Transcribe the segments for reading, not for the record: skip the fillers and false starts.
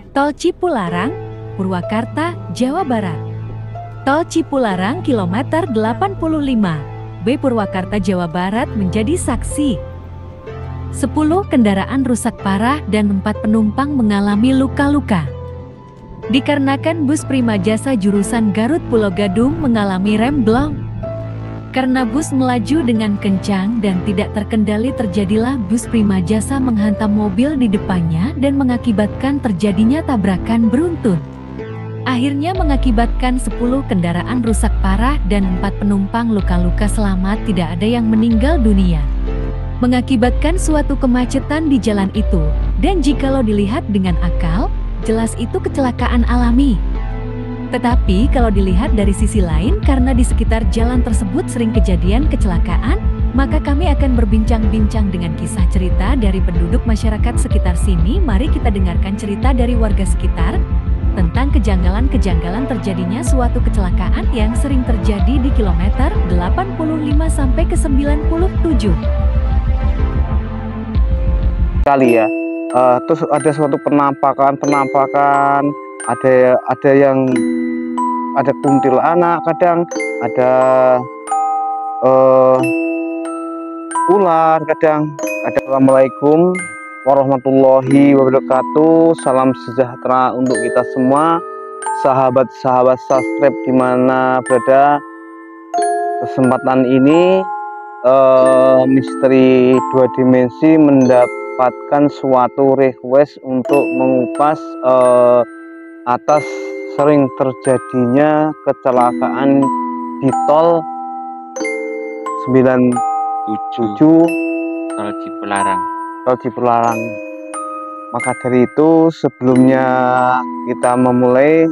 Tol Cipularang, Purwakarta, Jawa Barat. Tol Cipularang kilometer 85, B Purwakarta, Jawa Barat menjadi saksi. 10 kendaraan rusak parah dan 4 penumpang mengalami luka-luka. Dikarenakan bus Prima Jasa jurusan Garut Pulau Gadung mengalami remblong. Karena bus melaju dengan kencang dan tidak terkendali, terjadilah bus Prima Jasa menghantam mobil di depannya dan mengakibatkan terjadinya tabrakan beruntun. Akhirnya mengakibatkan 10 kendaraan rusak parah dan 4 penumpang luka-luka, selamat tidak ada yang meninggal dunia. Mengakibatkan suatu kemacetan di jalan itu, dan jikalau dilihat dengan akal, jelas itu kecelakaan alami. Tetapi kalau dilihat dari sisi lain, karena di sekitar jalan tersebut sering kejadian kecelakaan, maka kami akan berbincang-bincang dengan kisah cerita dari penduduk masyarakat sekitar sini. Mari kita dengarkan cerita dari warga sekitar tentang kejanggalan-kejanggalan terjadinya suatu kecelakaan yang sering terjadi di kilometer 85 sampai ke 97. Kali ya, terus ada suatu penampakan, ada yang ada kuntilanak, kadang ada ular, kadang ada. Assalamualaikum warahmatullahi wabarakatuh. Salam sejahtera untuk kita semua, sahabat-sahabat subscribe dimana berada. Kesempatan ini misteri 2 dimensi mendapatkan suatu request untuk mengupas atas sering terjadinya kecelakaan di tol 97 Tol Cipularang. Maka dari itu, sebelumnya kita memulai,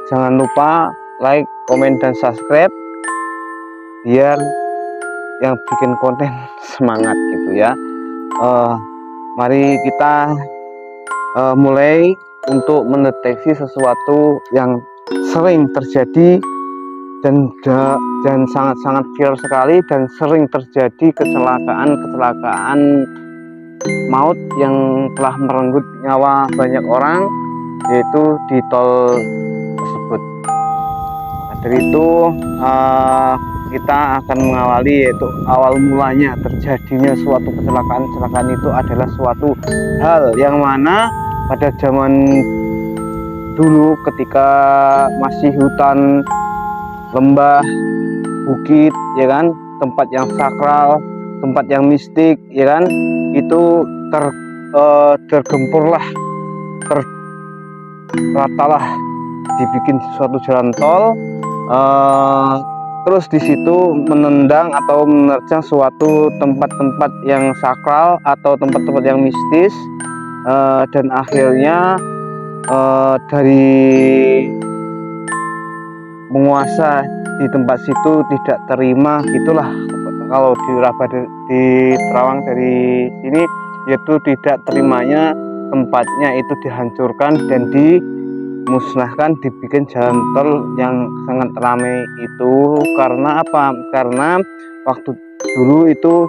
jangan lupa like, komen, dan subscribe biar yang bikin konten semangat gitu ya. Mari kita mulai untuk mendeteksi sesuatu yang sering terjadi dan sangat-sangat viral sekali, dan sering terjadi kecelakaan maut yang telah merenggut nyawa banyak orang, yaitu di tol tersebut. Maka dari itu kita akan mengawali, yaitu awal mulanya terjadinya suatu kecelakaan itu adalah suatu hal yang mana pada zaman dulu ketika masih hutan, lembah, bukit, ya kan, tempat yang sakral, tempat yang mistik, ya kan, itu tergempurlah, terratalah dibikin suatu jalan tol, terus di situ menendang atau menerjang suatu tempat-tempat yang sakral atau tempat-tempat yang mistis, dan akhirnya dari penguasa di tempat situ tidak terima gitulah, kalau di Terawang dari sini, yaitu tidak terimanya tempatnya itu dihancurkan dan dimusnahkan, dibikin jalan tol yang sangat ramai itu. Karena apa? Karena waktu dulu itu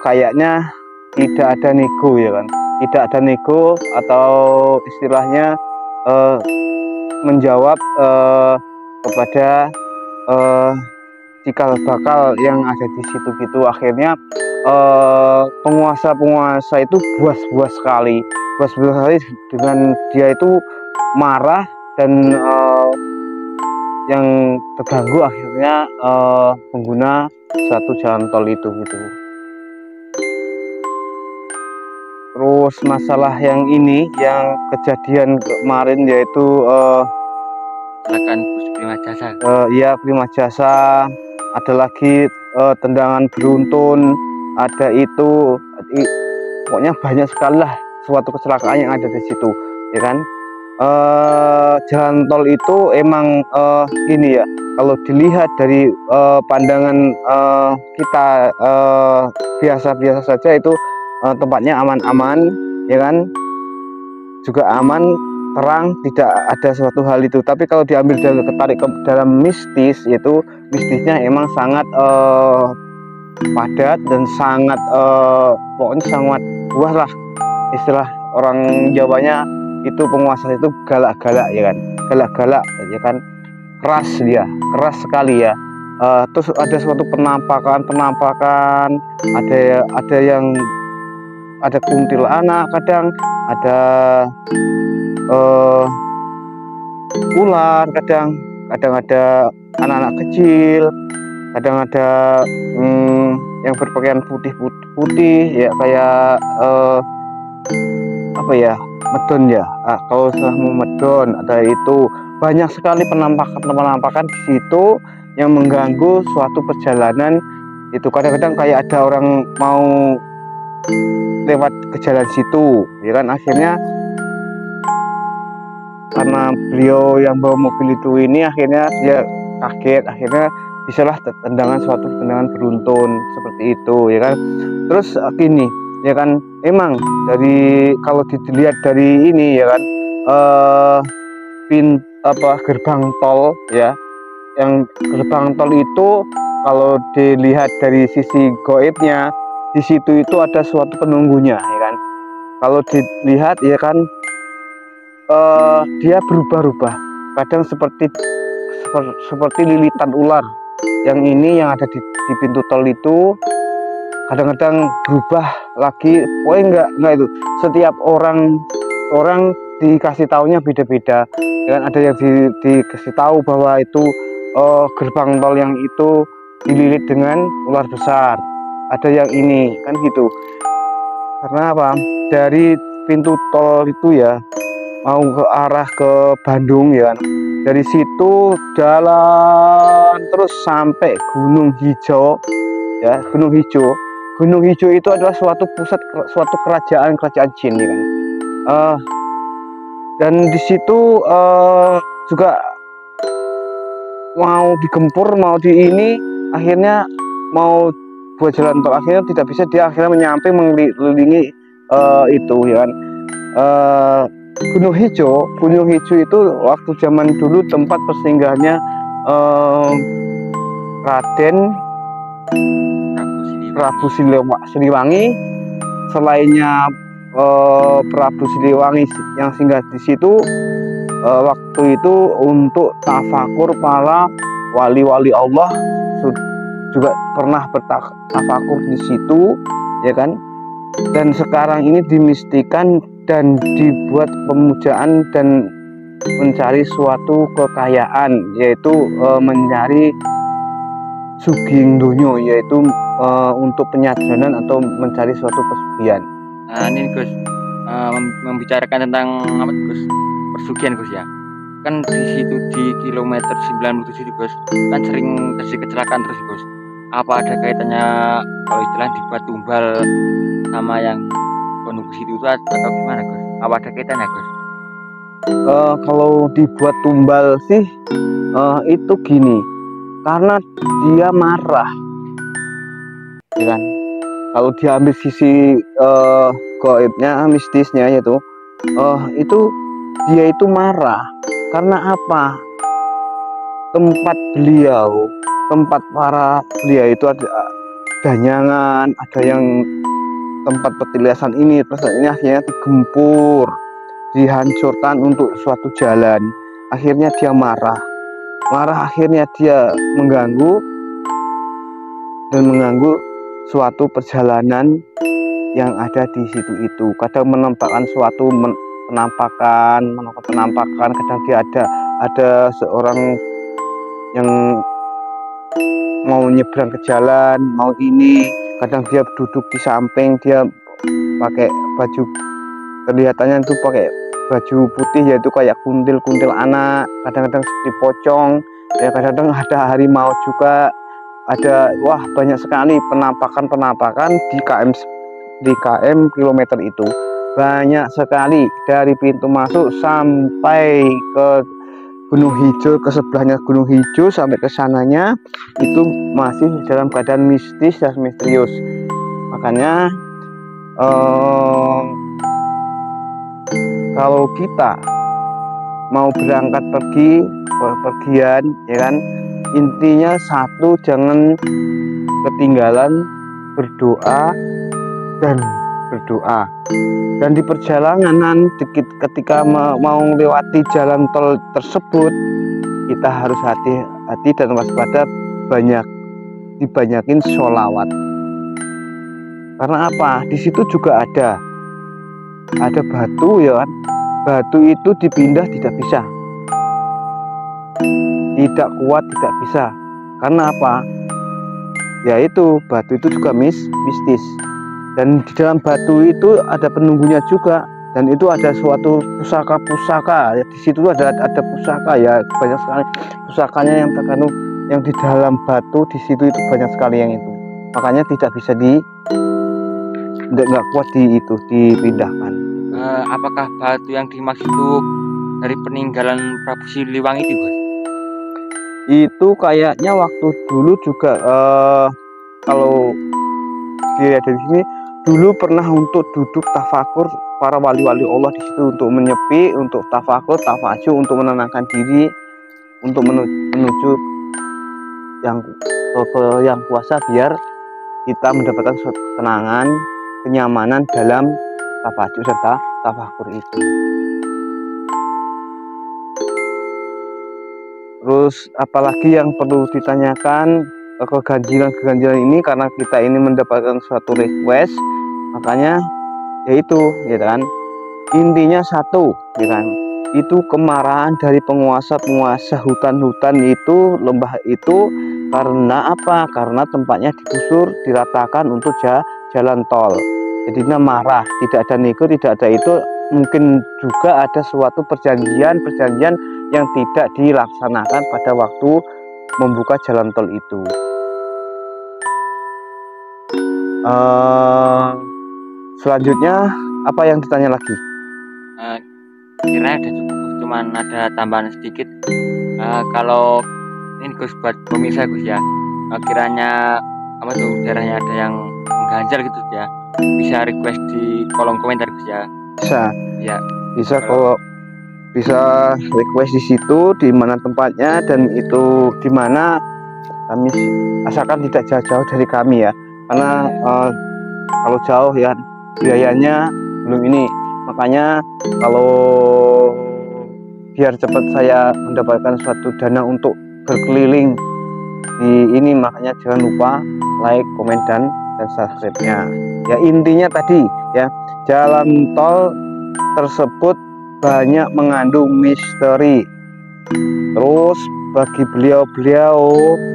kayaknya tidak ada nego, ya kan, tidak ada nego atau istilahnya menjawab kepada cikal bakal yang ada di situ gitu. Akhirnya penguasa itu buas sekali dengan dia itu marah, dan yang terganggu akhirnya pengguna suatu jalan tol itu gitu. Terus masalah yang ini, yang kejadian kemarin, yaitu Kecelakaan bus Prima Jasa. Ya, Prima Jasa. Ada lagi tendangan beruntun, ada itu, pokoknya banyak sekali lah suatu kecelakaan yang ada di situ, ya kan. Jalan tol itu emang gini ya, kalau dilihat dari pandangan kita biasa-biasa saja, itu tempatnya aman-aman, ya kan, juga aman, terang, tidak ada suatu hal itu. Tapi kalau diambil ketarik ke dalam mistis, yaitu mistisnya emang sangat padat dan sangat pokoknya sangat buah lah, istilah orang Jawanya itu penguasa itu galak-galak ya kan, galak-galak ya kan, keras dia, keras sekali ya. Terus ada suatu penampakan, ada yang ada kuntilanak, kadang ada ular, kadang ada anak-anak kecil, kadang ada yang berpakaian putih ya, kayak apa ya, medon ya. Kalau salah medon ada itu, banyak sekali penampakan di situ yang mengganggu suatu perjalanan itu. Kadang-kadang kayak ada orang mau lewat ke jalan situ ya kan, akhirnya karena beliau yang bawa mobil itu ini akhirnya dia kaget, akhirnya bisalah suatu tendangan beruntun seperti itu ya kan. Terus gini ya kan, emang dari kalau dilihat dari ini ya kan, gerbang tol ya, yang gerbang tol itu kalau dilihat dari sisi goibnya, di situ itu ada suatu penunggunya ya kan. Kalau dilihat ya kan, dia berubah-ubah, kadang seperti lilitan ular. Yang ini yang ada di pintu tol itu kadang-kadang berubah lagi. Enggak itu, setiap orang dikasih taunya beda-beda ya kan. Ada yang dikasih tahu bahwa itu gerbang tol yang itu dililit dengan ular besar, ada yang ini kan gitu. Karena apa, dari pintu tol itu ya mau ke arah ke Bandung ya kan, dari situ jalan terus sampai Gunung Hijau ya. Gunung Hijau itu adalah suatu pusat, suatu kerajaan jin ya kan. Dan di situ juga mau digempur, mau di ini, akhirnya mau buat jalan tol, akhirnya tidak bisa, dia akhirnya menyamping mengelilingi itu ya kan. Gunung Hijau itu waktu zaman dulu tempat persinggahannya Raden Prabu Siliwangi. Selainnya Prabu Siliwangi yang singgah di situ waktu itu untuk tafakur para wali-wali Allah, juga pernah bertafakur di situ ya kan. Dan sekarang ini dimistikan dan dibuat pemujaan dan mencari suatu kekayaan, yaitu mencari suging dunyo, yaitu untuk penyajanan atau mencari suatu pesugihan. Nah ini Gus, membicarakan tentang apa Gus, persugihan Gus ya. Kan di situ di kilometer 97 Gus, kan sering terjadi kecelakaan terus Gus. Apa ada kaitannya kalau istilah dibuat tumbal sama yang penunggu situ itu atau gimana Gus? Apa ada kaitannya Gus? Kalau dibuat tumbal sih itu gini, karena dia marah ya kan. Kalau diambil sisi goibnya, mistisnya itu dia itu marah karena apa? Tempat para beliau itu ada danyangan, ada yang tempat petilasan ini, terus ini akhirnya digempur, dihancurkan untuk suatu jalan. Akhirnya dia marah, akhirnya dia mengganggu suatu perjalanan yang ada di situ itu. Kadang menampakkan suatu penampakan, kadang dia ada seorang yang mau nyebrang ke jalan, mau ini, kadang dia duduk di samping, dia pakai baju, kelihatannya itu pakai baju putih, yaitu kayak kuntil anak, kadang-kadang seperti pocong ya, kadang-kadang ada harimau juga, ada, wah banyak sekali penampakan di KM kilometer itu, banyak sekali. Dari pintu masuk sampai ke Gunung Hijau, ke sebelahnya Gunung Hijau sampai ke sananya itu masih dalam keadaan mistis dan misterius. Makanya kalau kita mau berangkat pergian ya kan, intinya satu, jangan ketinggalan berdoa dan berdoa Dan di perjalanan ketika mau melewati jalan tol tersebut, kita harus hati-hati dan waspada, dibanyakin sholawat. Karena apa? Di situ juga ada batu ya kan. Batu itu dipindah tidak bisa, tidak kuat, tidak bisa. Karena apa? Yaitu batu itu juga mistis. Dan di dalam batu itu ada penunggunya juga, dan itu ada suatu pusaka ya. Di situ ada pusaka ya, banyak sekali pusakanya yang terkandung yang di dalam batu. Di situ itu banyak sekali yang itu, makanya tidak bisa nggak kuat dipindahkan. Apakah batu yang dimaksud itu dari peninggalan Prabu Siliwangi itu, Bos? Itu kayaknya waktu dulu juga kalau dilihat dari sini, dulu pernah untuk duduk tafakur para wali-wali Allah di situ, untuk menyepi, untuk tafakur, tafaju, untuk menenangkan diri, untuk menuju yang kuasa, biar kita mendapatkan suatu ketenangan, kenyamanan dalam tafaju serta tafakur itu. Terus apalagi yang perlu ditanyakan, keganjilan ini, karena kita ini mendapatkan suatu request, makanya yaitu ya kan, intinya satu ya kan, itu kemarahan dari penguasa hutan itu, lembah itu. Karena apa? Karena tempatnya digusur, diratakan untuk jalan tol. Jadinya marah, tidak ada nego, tidak ada itu. Mungkin juga ada suatu perjanjian yang tidak dilaksanakan pada waktu membuka jalan tol itu. Selanjutnya apa yang ditanya lagi? Kira ada cukup, cuman ada tambahan sedikit. Kalau ini Gus, buat pemirsa Gus ya, kiranya apa tuh daerahnya ada yang mengganjal gitu ya, bisa request di kolom komentar Gus ya. Bisa kalau bisa request di situ, di mana tempatnya dan itu di mana, kami asalkan tidak jauh-jauh dari kami ya, karena kalau jauh ya biayanya belum ini. Makanya kalau biar cepat saya mendapatkan suatu dana untuk berkeliling di ini, makanya jangan lupa like, komen, dan subscribe-nya. Ya intinya tadi ya, jalan tol tersebut banyak mengandung misteri. Terus bagi beliau-beliau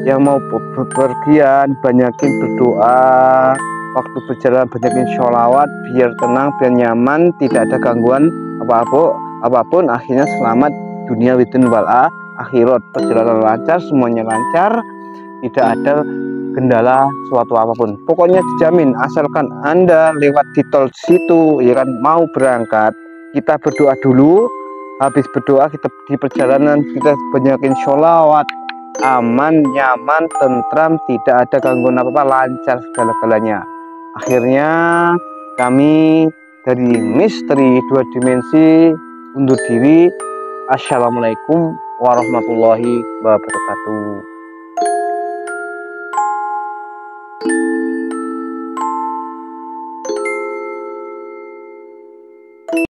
yang mau bepergian, banyakin berdoa. Waktu berjalan banyakin sholawat, biar tenang, biar nyaman, tidak ada gangguan apapun. Akhirnya selamat dunia wal akhirat. Perjalanan lancar, semuanya lancar, tidak ada kendala suatu apapun. Pokoknya dijamin, asalkan Anda lewat di tol situ ya kan, mau berangkat, kita berdoa dulu. Habis berdoa, kita di perjalanan kita banyakin sholawat, aman, nyaman, tentram, tidak ada gangguan apa-apa, lancar segala-galanya. Akhirnya kami dari Misteri Dua Dimensi undur diri. Assalamualaikum warahmatullahi wabarakatuh.